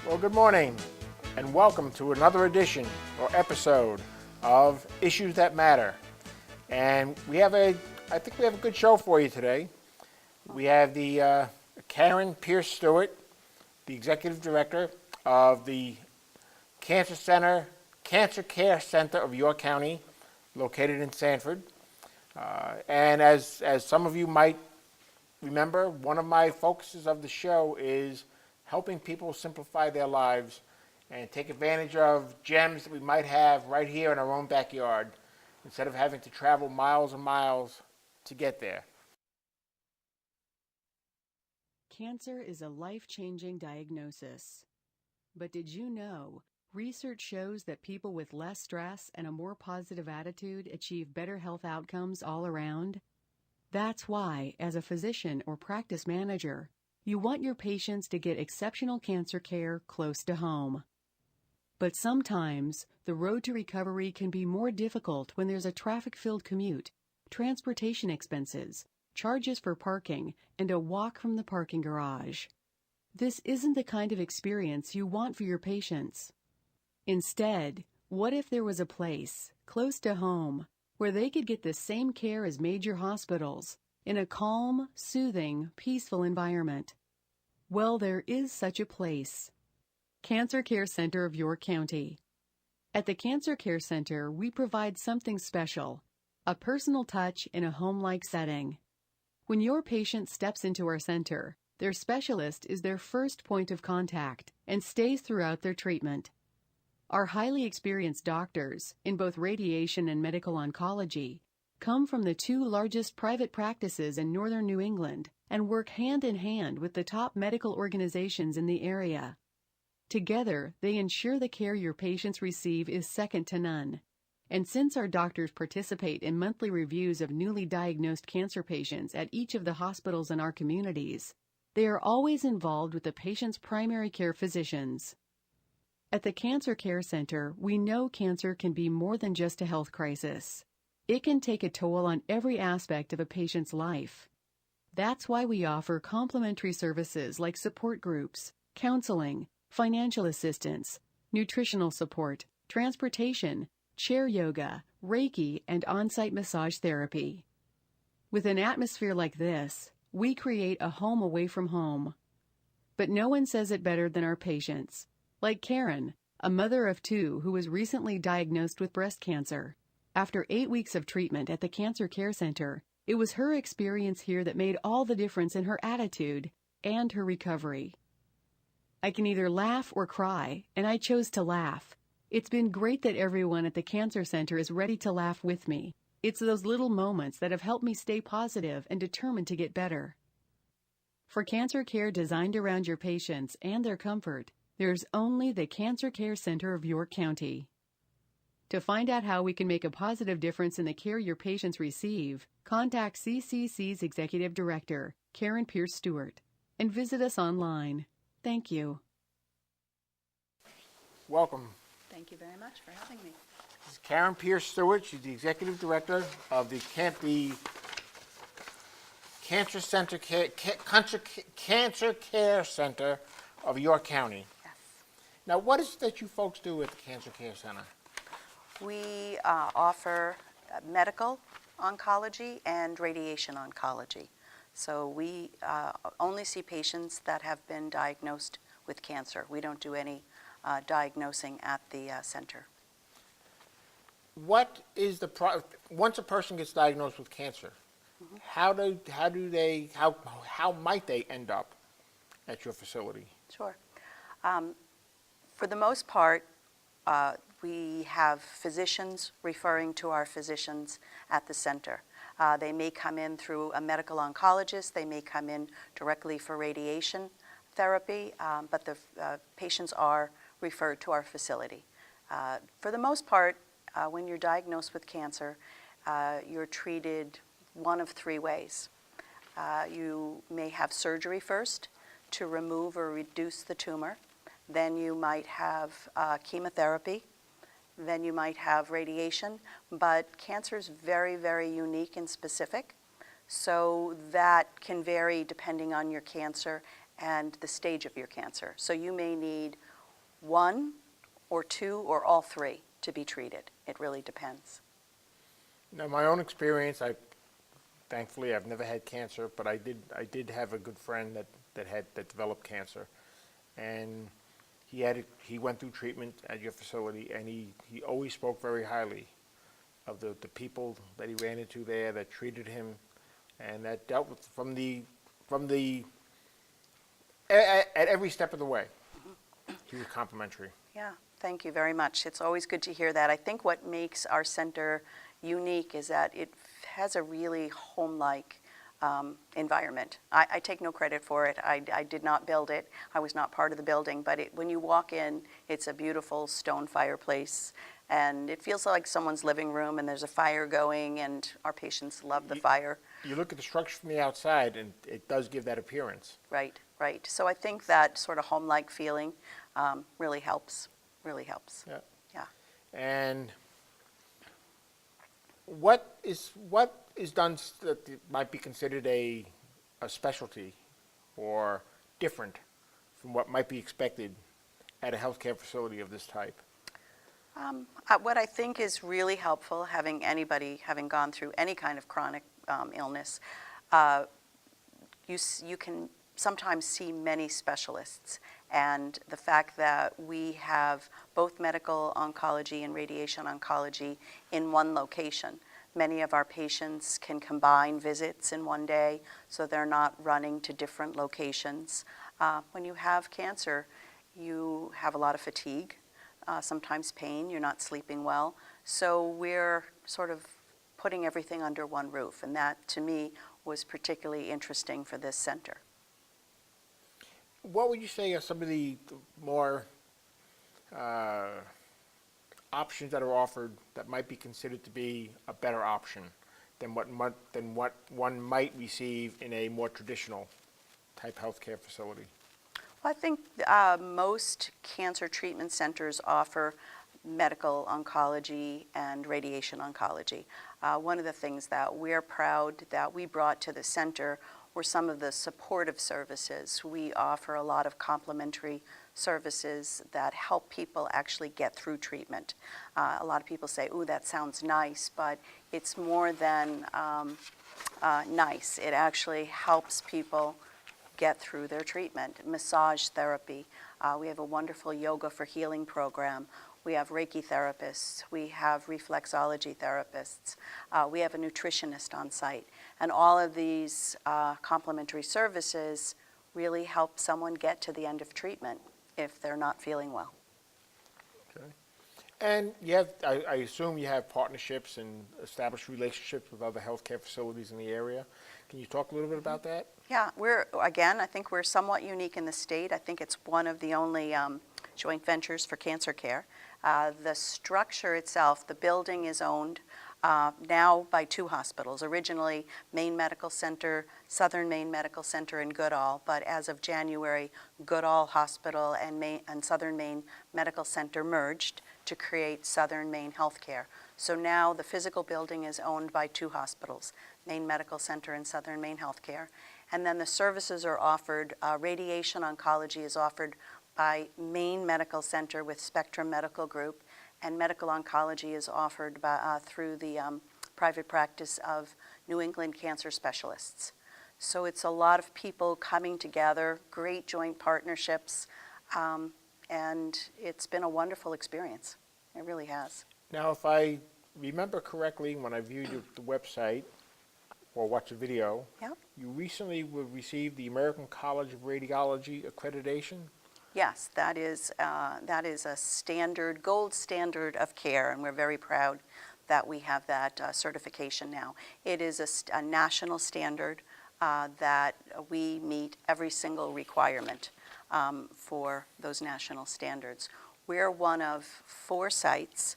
Well, good morning, and welcome to another edition or episode of Issues That Matter. And I think we have a good show for you today. We have the Karen Pierce Stewart, the Executive Director of the Cancer Care Center of York County, located in Sanford. And as some of you might remember, one of my focuses of the show is helping people simplify their lives and take advantage of gems that we might have right here in our own backyard instead of having to travel miles and miles to get there. Cancer is a life-changing diagnosis. But did you know, research shows that people with less stress and a more positive attitude achieve better health outcomes all around? That's why, as a physician or practice manager, you want your patients to get exceptional cancer care close to home. But sometimes, the road to recovery can be more difficult when there's a traffic-filled commute, transportation expenses, charges for parking, and a walk from the parking garage. This isn't the kind of experience you want for your patients. Instead, what if there was a place, close to home, where they could get the same care as major hospitals, in a calm, soothing, peaceful environment? Well, there is such a place. Cancer Care Center of York County. At the Cancer Care Center, we provide something special, a personal touch in a home-like setting. When your patient steps into our center, their specialist is their first point of contact and stays throughout their treatment. Our highly experienced doctors, in both radiation and medical oncology, come from the two largest private practices in northern New England and work hand in hand with the top medical organizations in the area. Together, they ensure the care your patients receive is second to none. And since our doctors participate in monthly reviews of newly diagnosed cancer patients at each of the hospitals in our communities, they are always involved with the patient's primary care physicians. At the Cancer Care Center, we know cancer can be more than just a health crisis. It can take a toll on every aspect of a patient's life. That's why we offer complementary services like support groups, counseling, financial assistance, nutritional support, transportation, chair yoga, Reiki, and on-site massage therapy. With an atmosphere like this, we create a home away from home. But no one says it better than our patients, like Karen, a mother of two who was recently diagnosed with breast cancer. After 8 weeks of treatment at the Cancer Care Center, it was her experience here that made all the difference in her attitude and her recovery. I can either laugh or cry, and I chose to laugh. It's been great that everyone at the Cancer Center is ready to laugh with me. It's those little moments that have helped me stay positive and determined to get better. For cancer care designed around your patients and their comfort, there's only the Cancer Care Center of York County. To find out how we can make a positive difference in the care your patients receive, contact CCC's Executive Director, Karen Pierce Stewart, and visit us online. Thank you. Welcome. Thank you very much for having me. This is Karen Pierce Stewart. She's the Executive Director of the Cancer Care Center of York County. Yes. Now, what is it that you folks do at the Cancer Care Center? We offer medical oncology and radiation oncology. So we only see patients that have been diagnosed with cancer. We don't do any diagnosing at the center. What is once a person gets diagnosed with cancer, how might they end up at your facility? Sure. For the most part, we have physicians referring to our physicians at the center. They may come in through a medical oncologist, they may come in directly for radiation therapy, but the patients are referred to our facility. For the most part, when you're diagnosed with cancer, you're treated one of three ways. You may have surgery first to remove or reduce the tumor. Then you might have chemotherapy. Then you might have radiation. But cancer is very, very unique and specific. So that can vary depending on your cancer and the stage of your cancer. So you may need one or two or all three to be treated. It really depends. Now, my own experience, thankfully I've never had cancer, but I did have a good friend that developed cancer, and he went through treatment at your facility, and he always spoke very highly of the people that he ran into there that treated him, and that dealt with at every step of the way. He was complimentary. Yeah, thank you very much. It's always good to hear that. I think what makes our center unique is that it has a really home-like environment. I take no credit for it. I did not build it. I was not part of the building, but when you walk in, it's a beautiful stone fireplace, and it feels like someone's living room, and there's a fire going, and our patients love the fire. You look at the structure from the outside, and it does give that appearance. Right, right. So I think that sort of home-like feeling really helps, really helps. Yeah. Yeah. And what is done that might be considered a specialty or different from what might be expected at a healthcare facility of this type? What I think is really helpful, having gone through any kind of chronic illness, you can sometimes see many specialists, and the fact that we have both medical oncology and radiation oncology in one location. Many of our patients can combine visits in one day, so they're not running to different locations. When you have cancer, you have a lot of fatigue, sometimes pain, you're not sleeping well. So we're sort of putting everything under one roof, and that, to me, was particularly interesting for this center. What would you say are some of the more options that are offered that might be considered to be a better option than what one might receive in a more traditional type healthcare facility? Well, I think most cancer treatment centers offer medical oncology and radiation oncology. One of the things that we're proud that we brought to the center were some of the supportive services. We offer a lot of complementary services that help people actually get through treatment. A lot of people say, "Ooh, that sounds nice," but it's more than nice. It actually helps people get through their treatment. Massage therapy. We have a wonderful yoga for healing program. We have Reiki therapists. We have reflexology therapists. We have a nutritionist on site. And all of these complementary services really help someone get to the end of treatment if they're not feeling well. Okay. And you have, I assume you have partnerships and established relationships with other healthcare facilities in the area. Can you talk a little bit about that? Yeah, I think we're somewhat unique in the state. I think it's one of the only joint ventures for cancer care. The structure itself, the building is owned now by two hospitals. Originally, Maine Medical Center, Southern Maine Medical Center in Goodall, but as of January, Goodall Hospital and Southern Maine Medical Center merged to create Southern Maine Healthcare. So now the physical building is owned by two hospitals, Maine Medical Center and Southern Maine Healthcare. And then the services are offered, radiation oncology is offered by Maine Medical Center with Spectrum Medical Group, and medical oncology is offered through the private practice of New England Cancer Specialists. So it's a lot of people coming together, great joint partnerships, and it's been a wonderful experience. It really has. Now, if I remember correctly, when I viewed the website or watched a video, Yeah. you recently received the American College of Radiology accreditation. Yes, that is a standard, gold standard of care, and we're very proud that we have that certification now. It is a national standard that we meet every single requirement for those national standards. We're one of 4 sites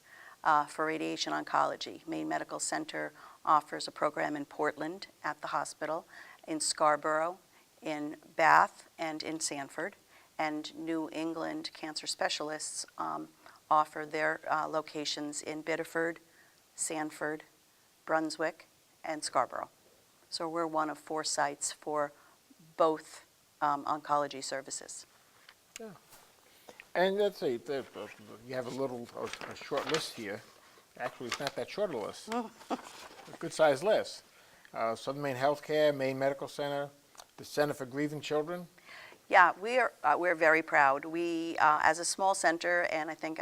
for radiation oncology. Maine Medical Center offers a program in Portland at the hospital, in Scarborough, in Bath, and in Sanford. And New England Cancer Specialists offer their locations in Biddeford, Sanford, Brunswick, and Scarborough. So we're one of 4 sites for both oncology services. Yeah. And let's see, you have a short list here. Actually, it's not that short a list. A good-sized list. Southern Maine Healthcare, Maine Medical Center, the Center for Grieving Children. Yeah, we're very proud. We, as a small center, and I think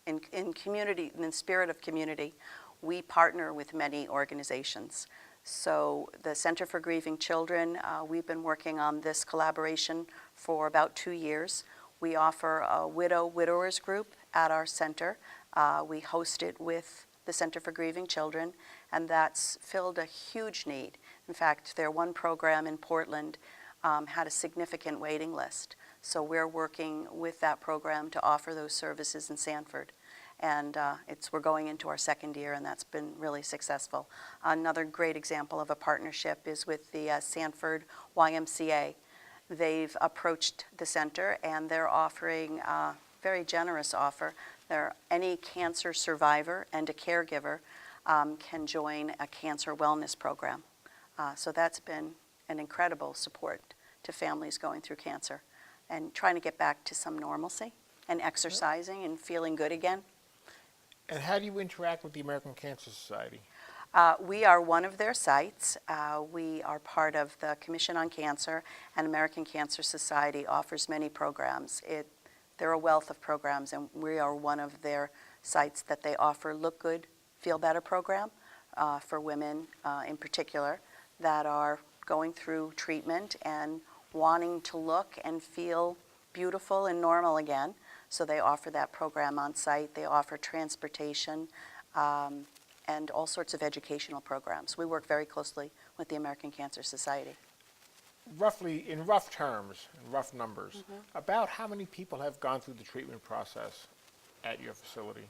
in community, in the spirit of community, we partner with many organizations. So the Center for Grieving Children, we've been working on this collaboration for about 2 years. We offer a widowers group at our center. We host it with the Center for Grieving Children, and that's filled a huge need. In fact, their one program in Portland had a significant waiting list. So we're working with that program to offer those services in Sanford. And we're going into our 2nd year, and that's been really successful. Another great example of a partnership is with the Sanford YMCA. They've approached the center, and they're offering a very generous offer. Any cancer survivor and a caregiver can join a cancer wellness program. So that's been an incredible support to families going through cancer and trying to get back to some normalcy and exercising and feeling good again. And how do you interact with the American Cancer Society? We are one of their sites. We are part of the Commission on Cancer, and American Cancer Society offers many programs. They're a wealth of programs, and we are one of their sites that they offer Look Good, Feel Better program for women in particular that are going through treatment and wanting to look and feel beautiful and normal again. So they offer that program on site. They offer transportation and all sorts of educational programs. We work very closely with the American Cancer Society. Roughly, in rough terms, in rough numbers, about how many people have gone through the treatment process at your facility?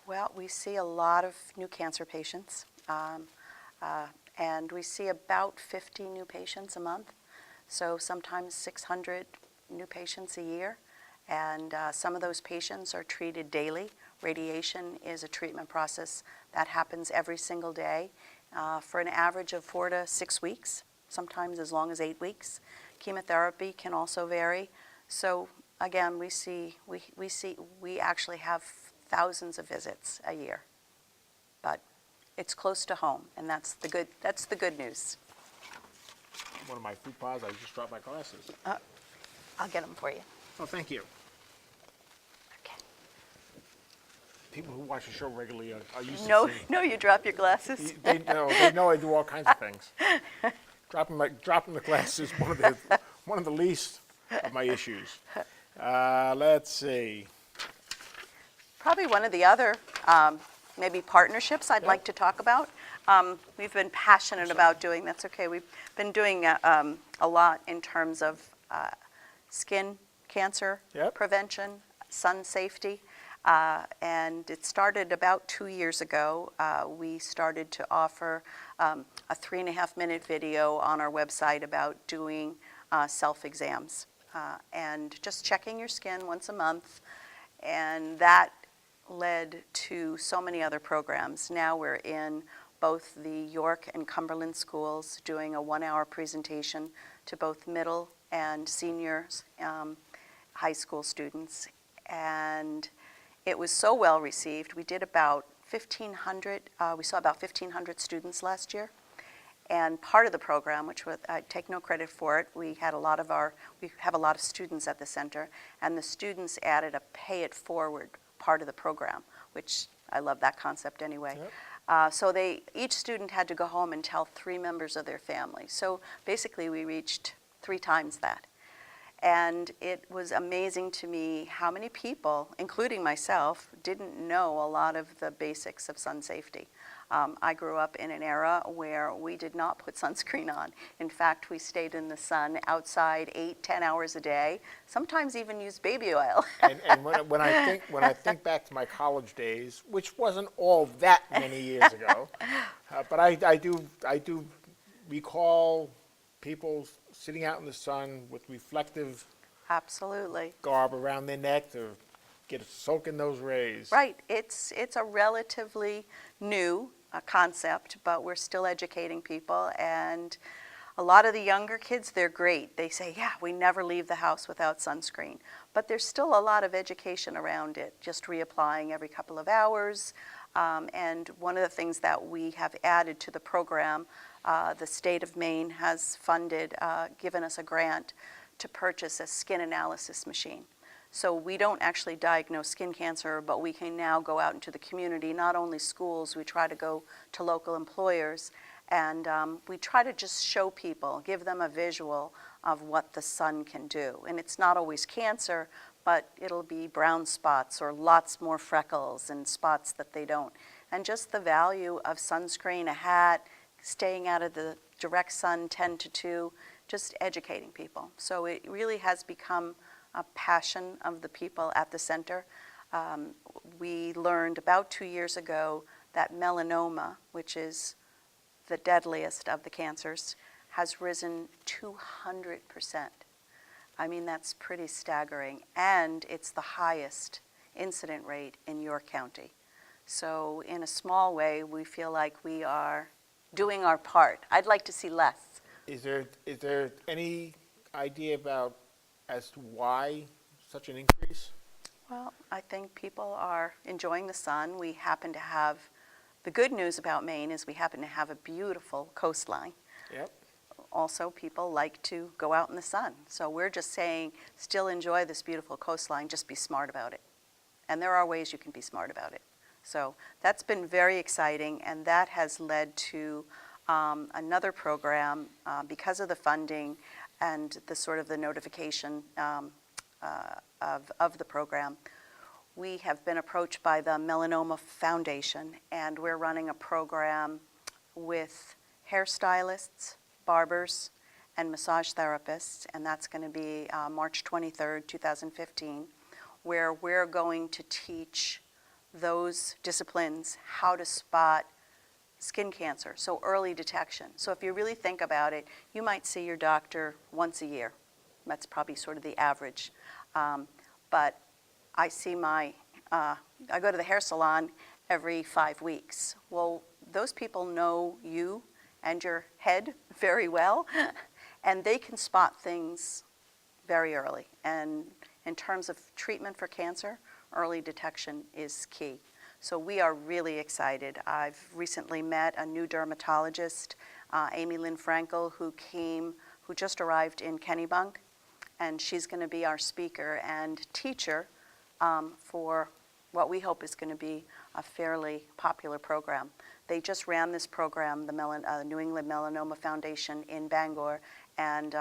Well, we see a lot of new cancer patients, and we see about 50 new patients a month, so sometimes 600 new patients a year, and some of those patients are treated daily. Radiation is a treatment process that happens every single day for an average of 4 to 6 weeks, sometimes as long as 8 weeks. Chemotherapy can also vary. So again, we actually have thousands of visits a year, but it's close to home, and that's the good news. One of my food paws, I just dropped my glasses. I'll get them for you. Oh, thank you. Okay. People who watch the show regularly are used to No, seeing. no, you drop your glasses. They know I do all kinds of things. Dropping the glasses is one of the least of my issues. Let's see. Probably one of the other maybe partnerships I'd like to talk about. We've been passionate about doing, that's okay, we've been doing a lot in terms of skin cancer prevention, sun safety, and it started about 2 years ago. We started to offer a 3.5-minute video on our website about doing self-exams and just checking your skin once a month, and that led to so many other programs. Now we're in both the York and Cumberland schools doing a 1-hour presentation to both middle and seniors, high school students, and it was so well received. We did about 1,500, we saw about 1,500 students last year, and part of the program, which I take no credit for it, we have a lot of students at the center, and the students added a pay it forward part of the program, which I love that concept anyway. So each student had to go home and tell 3 members of their family. So basically we reached 3 times that. And it was amazing to me how many people, including myself, didn't know a lot of the basics of sun safety. I grew up in an era where we did not put sunscreen on. In fact, we stayed in the sun outside 8-10 hours a day, sometimes even used baby oil. And when I think back to my college days, which wasn't all that many years ago, but I do recall people sitting out in the sun with reflective Absolutely. garb around their neck to get a soak in those rays. Right. It's a relatively new concept, but we're still educating people, and A lot of the younger kids, they're great. They say, yeah, we never leave the house without sunscreen. But there's still a lot of education around it, just reapplying every couple of hours. And one of the things that we have added to the program, the state of Maine has funded, given us a grant to purchase a skin analysis machine. So we don't actually diagnose skin cancer, but we can now go out into the community, not only schools, we try to go to local employers, and we try to just show people, give them a visual of what the sun can do. And it's not always cancer, but it'll be brown spots or lots more freckles and spots that they don't. And just the value of sunscreen, a hat, staying out of the direct sun 10 to 2, just educating people. So it really has become a passion of the people at the center. We learned about 2 years ago that melanoma, which is the deadliest of the cancers, has risen 200%. I mean, that's pretty staggering. And it's the highest incident rate in your county. So in a small way, we feel like we are doing our part. I'd like to see less. Is there any idea about as to why such an increase? Well, I think people are enjoying the sun. We happen to have, the good news about Maine is we happen to have a beautiful coastline. Yep. Also, people like to go out in the sun. So we're just saying, still enjoy this beautiful coastline, just be smart about it. And there are ways you can be smart about it. So that's been very exciting, and that has led to another program because of the funding and the sort of the notification of the program. We have been approached by the Melanoma Foundation, and we're running a program with hairstylists, barbers, and massage therapists, and that's going to be March 23rd, 2015, where we're going to teach those disciplines how to spot skin cancer, so early detection. So if you really think about it, you might see your doctor once a year. That's probably sort of the average. But I see I go to the hair salon every 5 weeks. Well, those people know you and your head very well, and they can spot things very early. And in terms of treatment for cancer, early detection is key. So we are really excited. I've recently met a new dermatologist, Amy Lynn Frankel, who just arrived in Kennebunk, and she's going to be our speaker and teacher for what we hope is going to be a fairly popular program. They just ran this program, the New England Melanoma Foundation in Bangor, and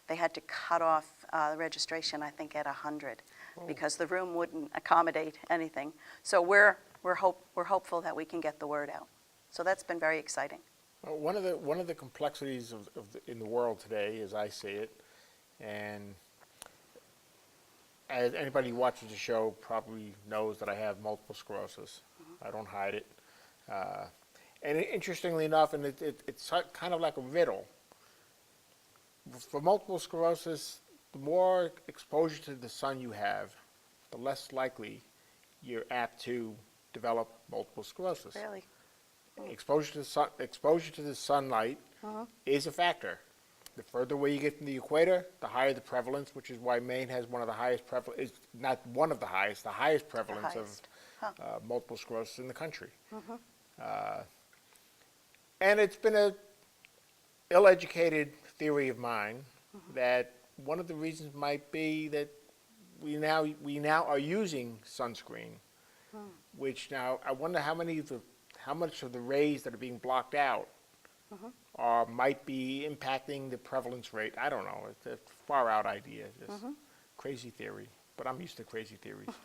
they had to cut off the registration, I think, at 100 because the room wouldn't accommodate anything. So we're hopeful that we can get the word out. So that's been very exciting. Well, one of the complexities in the world today, as I see it, and as anybody who watches the show probably knows that I have multiple sclerosis. I don't hide it. And interestingly enough, and it's kind of like a riddle. For multiple sclerosis, the more exposure to the sun you have, the less likely you're apt to develop multiple sclerosis. Really? Exposure to the sunlight is a factor. The further away you get from the equator, the higher the prevalence, which is why Maine has one of the highest prevalence, not one of the highest prevalence of multiple sclerosis in the country. And it's been a ill-educated theory of mine that one of the reasons might be that we now are using sunscreen, which now I wonder how much of the rays that are being blocked out might be impacting the prevalence rate. I don't know. It's a far out idea, just crazy theory. But I'm used to crazy theories.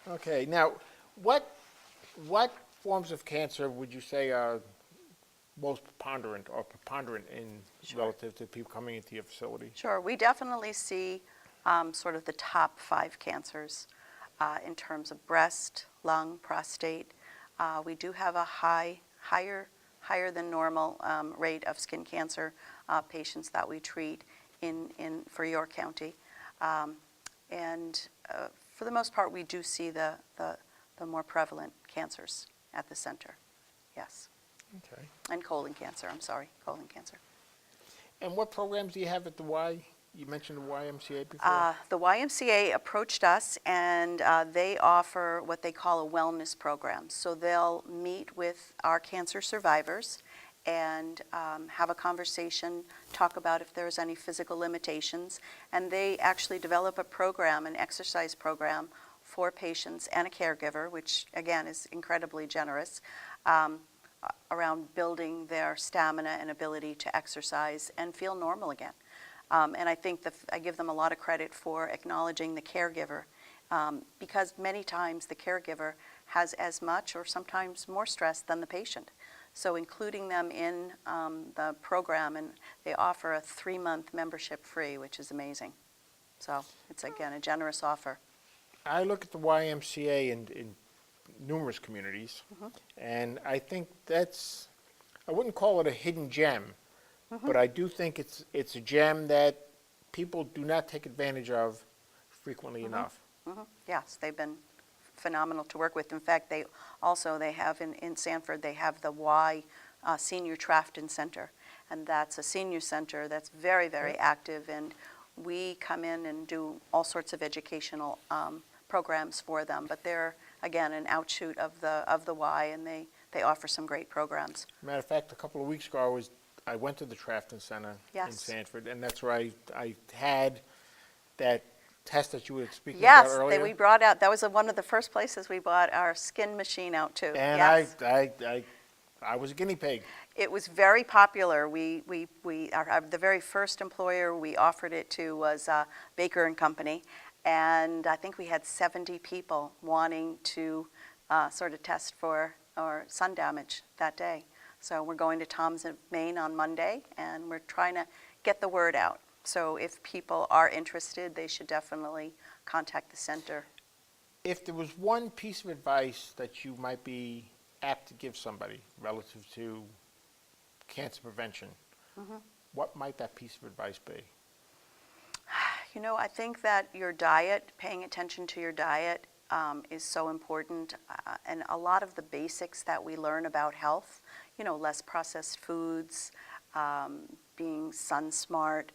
Okay, now what forms of cancer would you say are most preponderant in relative to people coming into your facility? Sure, we definitely see sort of the top 5 cancers in terms of breast, lung, prostate. We do have a higher than normal rate of skin cancer patients that we treat for York County. And for the most part, we do see the more prevalent cancers at the center. Yes. Okay. And colon cancer, colon cancer. And what programs do you have at the Y? You mentioned the YMCA before. The YMCA approached us, and they offer what they call a wellness program. So they'll meet with our cancer survivors and have a conversation, talk about if there's any physical limitations, and they actually develop a program, an exercise program for patients and a caregiver, which again is incredibly generous, around building their stamina and ability to exercise and feel normal again. And I think I give them a lot of credit for acknowledging the caregiver, because many times the caregiver has as much or sometimes more stress than the patient. So including them in the program, and they offer a 3-month membership free, which is amazing. So it's, again, a generous offer. I look at the YMCA in numerous communities, and I think I wouldn't call it a hidden gem, but I do think it's a gem that people do not take advantage of frequently enough. Yes, they've been phenomenal to work with. In fact, they have in Sanford, they have the Y Senior Trafton Center, and that's a senior center that's very, very active, and we come in and do all sorts of educational programs for them, but they're, again, an outshoot of the Y, and they offer some great programs. Matter of fact, a couple of weeks ago, I went to the Trafton Center in Yes. Sanford, and that's where I had that test that you were speaking about Yes, earlier. we brought out, that was one of the first places we brought our skin machine out to. And Yes. I was a guinea pig. It was very popular. The very first employer we offered it to was Baker and Company, and I think we had 70 people wanting to sort of test for sun damage that day. So we're going to Tom's in Maine on Monday, and we're trying to get the word out. So if people are interested, they should definitely contact the center. If there was one piece of advice that you might be apt to give somebody relative to cancer prevention, what might that piece of advice be? You know, I think that your diet, paying attention to your diet, is so important. And a lot of the basics that we learn about health, you know, less processed foods, being sun smart,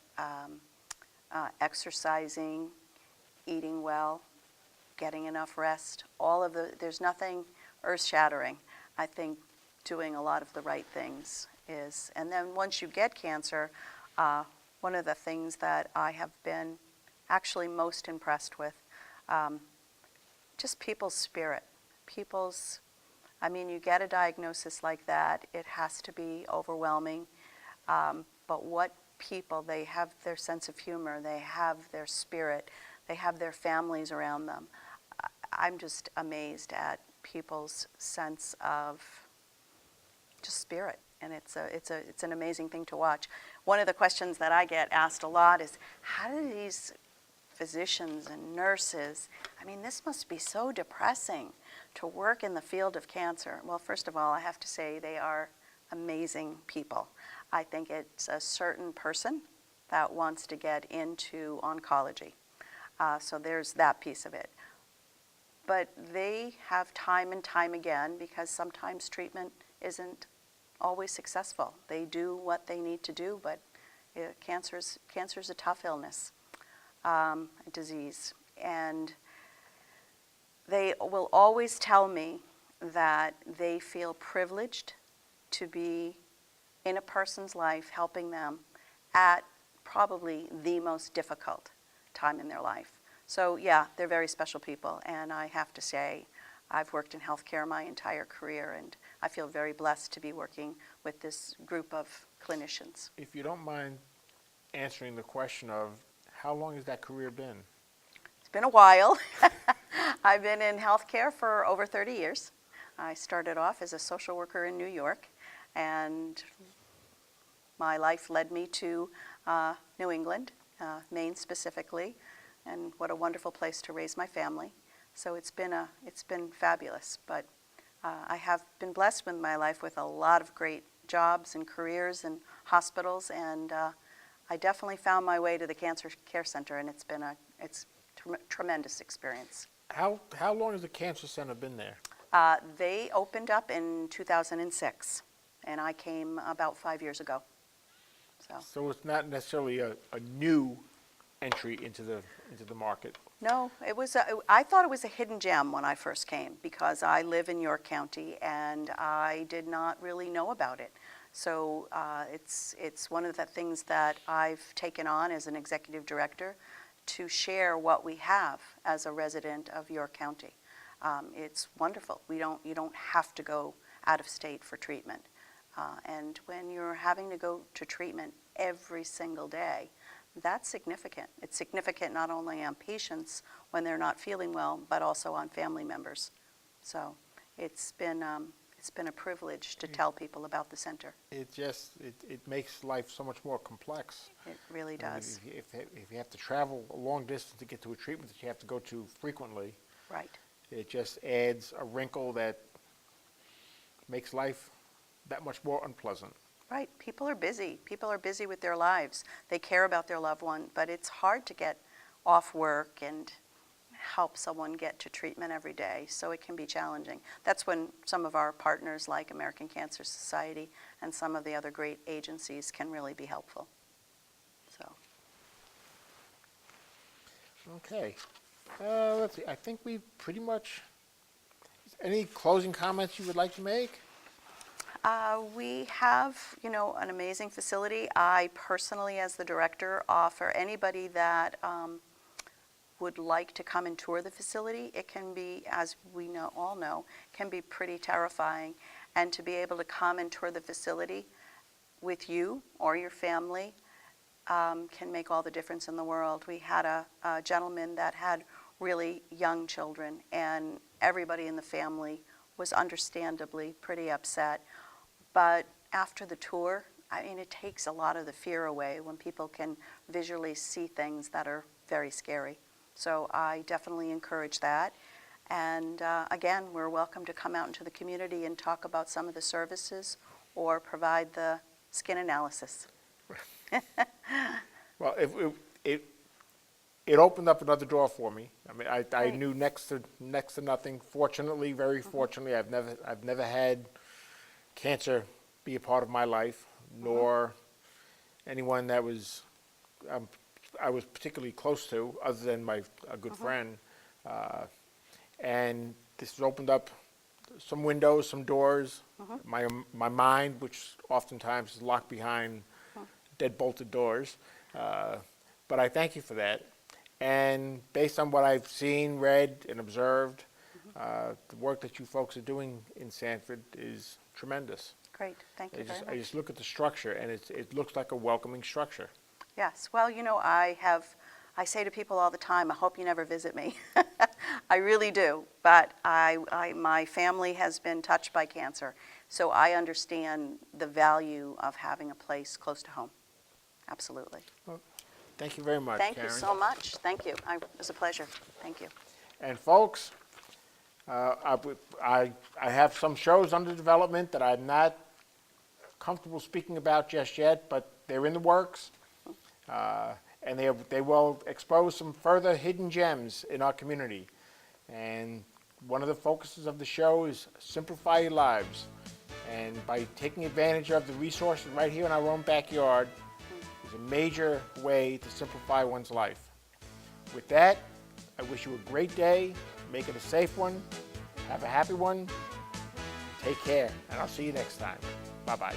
exercising, eating well, getting enough rest, there's nothing earth-shattering. I think doing a lot of the right things is. And then once you get cancer, one of the things that I have been actually most impressed with, just people's spirit. I mean, you get a diagnosis like that, it has to be overwhelming, but what people, they have their sense of humor, they have their spirit, they have their families around them. I'm just amazed at people's sense of just spirit, and it's an amazing thing to watch. One of the questions that I get asked a lot is, how do these physicians and nurses, I mean, this must be so depressing to work in the field of cancer. Well, first of all, I have to say they are amazing people. I think it's a certain person that wants to get into oncology. So there's that piece of it. But they have time and time again, because sometimes treatment isn't always successful. They do what they need to do, but cancer's a tough illness, a disease. And they will always tell me that they feel privileged to be in a person's life helping them at probably the most difficult time in their life. So yeah, they're very special people, and I have to say, I've worked in healthcare my entire career, and I feel very blessed to be working with this group of clinicians. If you don't mind answering the question of how long has that career been? It's been a while. I've been in healthcare for over 30 years. I started off as a social worker in New York, and my life led me to New England, Maine specifically, and what a wonderful place to raise my family. So it's been fabulous, but I have been blessed with my life with a lot of great jobs and careers and hospitals, and I definitely found my way to the Cancer Care Center, and it's been a tremendous experience. How long has the Cancer Center been there? They opened up in 2006. and I came about 5 years ago. So it's not necessarily a new entry into the market. No, I thought it was a hidden gem when I first came because I live in York County and I did not really know about it. So it's one of the things that I've taken on as an executive director to share what we have as a resident of York County. It's wonderful. You don't have to go out of state for treatment. And when you're having to go to treatment every single day, that's significant. It's significant not only on patients when they're not feeling well, but also on family members. So it's been a privilege to tell people about the center. It makes life so much more complex. It really I mean, does. if you have to travel a long distance to get to a treatment that you have to go to frequently, Right. it just adds a wrinkle that makes life that much more unpleasant. Right. People are busy. People are busy with their lives. They care about their loved one, but it's hard to get off work and help someone get to treatment every day, so it can be challenging. That's when some of our partners like American Cancer Society and some of the other great agencies can really be helpful. So, Okay. Let's see. I think we pretty much. Any closing comments you would like to make? we have, an amazing facility. I personally, as the director, offer anybody that would like to come and tour the facility. It can be, as we all know, can be pretty terrifying. And to be able to come and tour the facility with you or your family can make all the difference in the world. We had a gentleman that had really young children, and everybody in the family was understandably pretty upset. But after the tour, it takes a lot of the fear away when people can visually see things that are very scary. So I definitely encourage that. And again, we're welcome to come out into the community and talk about some of the services or provide the skin analysis. Well, it opened up another door for me. I mean, I Right. knew next to nothing. Fortunately, very fortunately, I've never had cancer be a part of my life, nor anyone that I was particularly close to, other than a good friend. And this has opened up some windows, some doors. My mind, which oftentimes is locked behind dead-bolted doors. But I thank you for that. And based on what I've seen, read, and observed, the work that you folks are doing in Sanford is tremendous. Great, thank you very I much. just look at the structure, and it looks like a welcoming structure. Yes, well, I say to people all the time, I hope you never visit me. I really do, but my family has been touched by cancer, so I understand the value of having a place close to home. Absolutely. Thank you very much, Thank Karen. you so much. Thank you. It was a pleasure. Thank you. And folks, I have some shows under development that I'm not comfortable speaking about just yet, but they're in the works. And they will expose some further hidden gems in our community. And one of the focuses of the show is simplify your lives. And by taking advantage of the resources right here in our own backyard is a major way to simplify one's life. With that, I wish you a great day. Make it a safe one. Have a happy one. Take care, and I'll see you next time. Bye-bye.